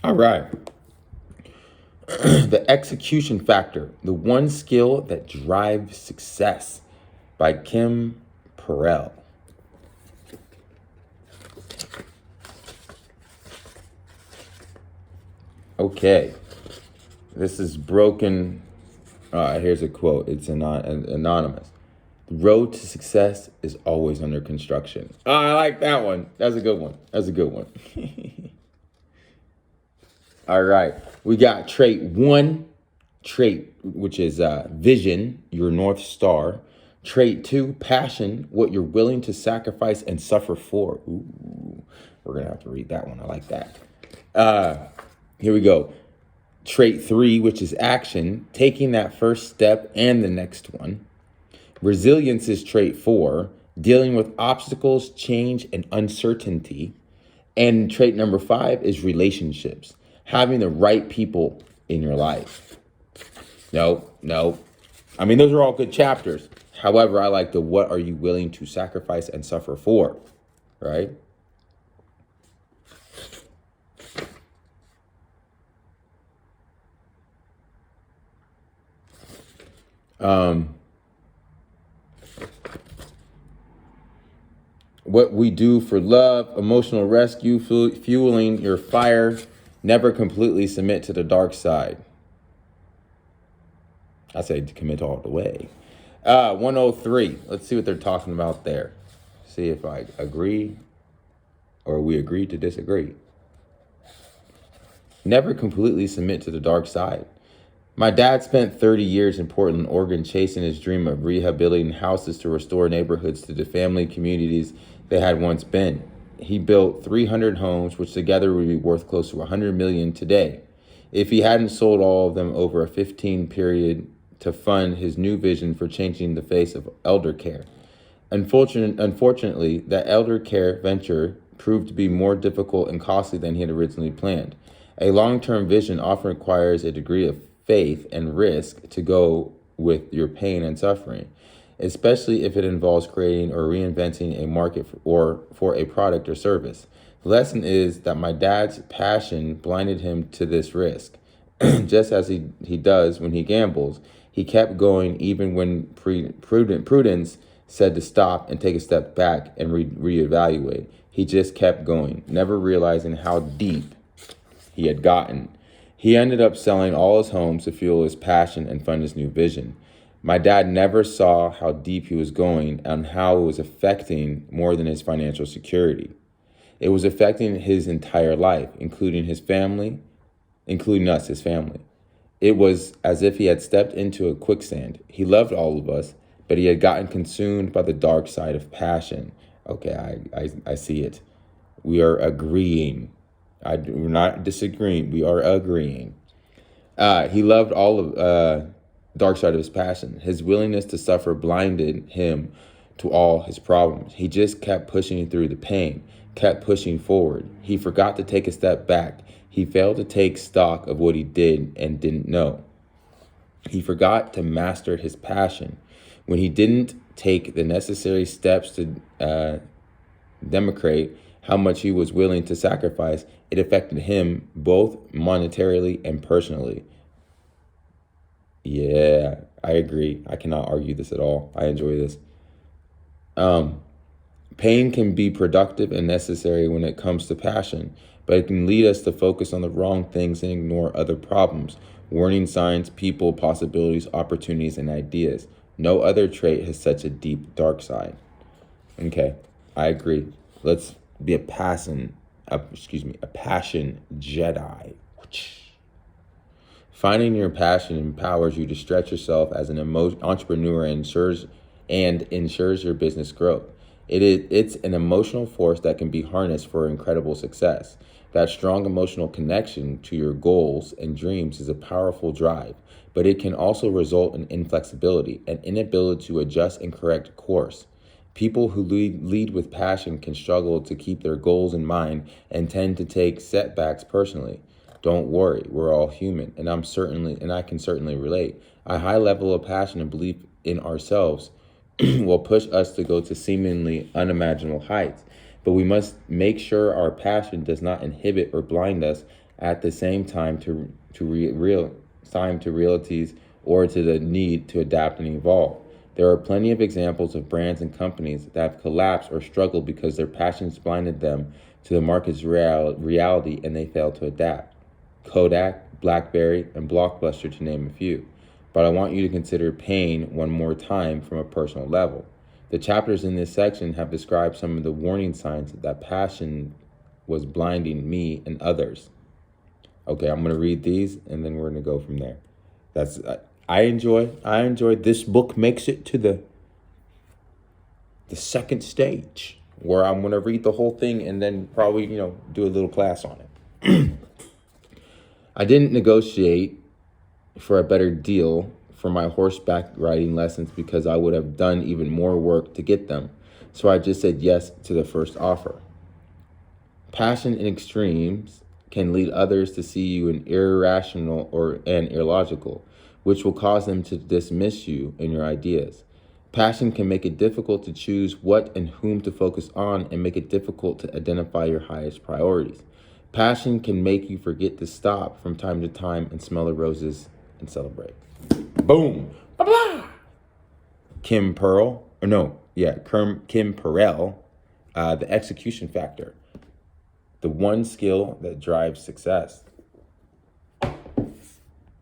All right. The execution factor, the one skill that drives success, by Kim Perrell. Okay, this is broken. Here's a quote. It's anonymous. The road to success is always under construction. Oh, I like that one. That's a good one. That's a good one. All right. We got trait one, trait, which is vision, your North Star. Trait two, passion, what you're willing to sacrifice and suffer for. Ooh, we're going to have to read that one. I like that. Here we go. Trait three, which is action, taking that first step and the next one. Resilience is trait four, dealing with obstacles, change, and uncertainty. And trait number five is relationships, having the right people in your life. No, no. I mean, those are all good chapters. However, I like the what are you willing to sacrifice and suffer for, right? What we do for love, emotional rescue, fueling your fire, never completely submit to the dark side. I say to commit all the way. 103. Let's see what they're talking about there. See if I agree or we agree to disagree. Never completely submit to the dark side. My dad spent 30 years in Portland, Oregon, chasing his dream of rehabilitating houses to restore neighborhoods to the family communities they had once been. He built 300 homes, which together would be worth close to 100 million today. If he hadn't sold all of them over a 15 period to fund his new vision for changing the face of elder care. Unfortunately, that elder care venture proved to be more difficult and costly than he had originally planned. A long-term vision often requires a degree of faith and risk to go with your pain and suffering, especially if it involves creating or reinventing a market for a product or service. The lesson is that my dad's passion blinded him to this risk. Just as he does when he gambles, he kept going even when prudence said to stop and take a step back and reevaluate. He just kept going, never realizing how deep he had gotten. He ended up selling all his homes to fuel his passion and fund his new vision. My dad never saw how deep he was going and how it was affecting more than his financial security. It was affecting his entire life, including his family, including us, his family. It was as if he had stepped into a quicksand. He loved all of us, but he had gotten consumed by the dark side of passion. Okay, I see it. We are agreeing. We're not disagreeing. We are agreeing. He loved all of dark side of his passion. His willingness to suffer blinded him to all his problems. He just kept pushing through the pain, kept pushing forward. He forgot to take a step back. He failed to take stock of what he did and didn't know. He forgot to master his passion. When he didn't take the necessary steps to demonstrate how much he was willing to sacrifice, it affected him both monetarily and personally. Yeah, I agree. I cannot argue this at all. I enjoy this. Pain can be productive and necessary when it comes to passion, but it can lead us to focus on the wrong things and ignore other problems, warning signs, people, possibilities, opportunities, and ideas. No other trait has such a deep dark side. Okay, I agree. Let's be a passion Jedi. Finding your passion empowers you to stretch yourself as an entrepreneur and ensures your business growth. It's an emotional force that can be harnessed for incredible success. That strong emotional connection to your goals and dreams is a powerful drive, but it can also result in inflexibility, an inability to adjust and correct course. People who lead with passion can struggle to keep their goals in mind and tend to take setbacks personally. Don't worry, we're all human, and I can certainly relate. A high level of passion and belief in ourselves will push us to go to seemingly unimaginable heights. But we must make sure our passion does not inhibit or blind us at the same time to realities or to the need to adapt and evolve. There are plenty of examples of brands and companies that have collapsed or struggled because their passions blinded them to the market's reality and they failed to adapt. Kodak, BlackBerry, and Blockbuster, to name a few. But I want you to consider pain one more time from a personal level. The chapters in this section have described some of the warning signs that passion was blinding me and others. Okay, I'm going to read these and then we're going to go from there. I enjoy this book makes it to the second stage where I'm going to read the whole thing and then probably, do a little class on it. I didn't negotiate for a better deal for my horseback riding lessons because I would have done even more work to get them. So I just said yes to the first offer. Passion in extremes can lead others to see you as irrational and illogical, which will cause them to dismiss you and your ideas. Passion can make it difficult to choose what and whom to focus on and make it difficult to identify your highest priorities. Passion can make you forget to stop from time to time and smell the roses and celebrate. Boom. Blah-blah. Kim Pearl, Kim Perrell, The Execution Factor. The one skill that drives success.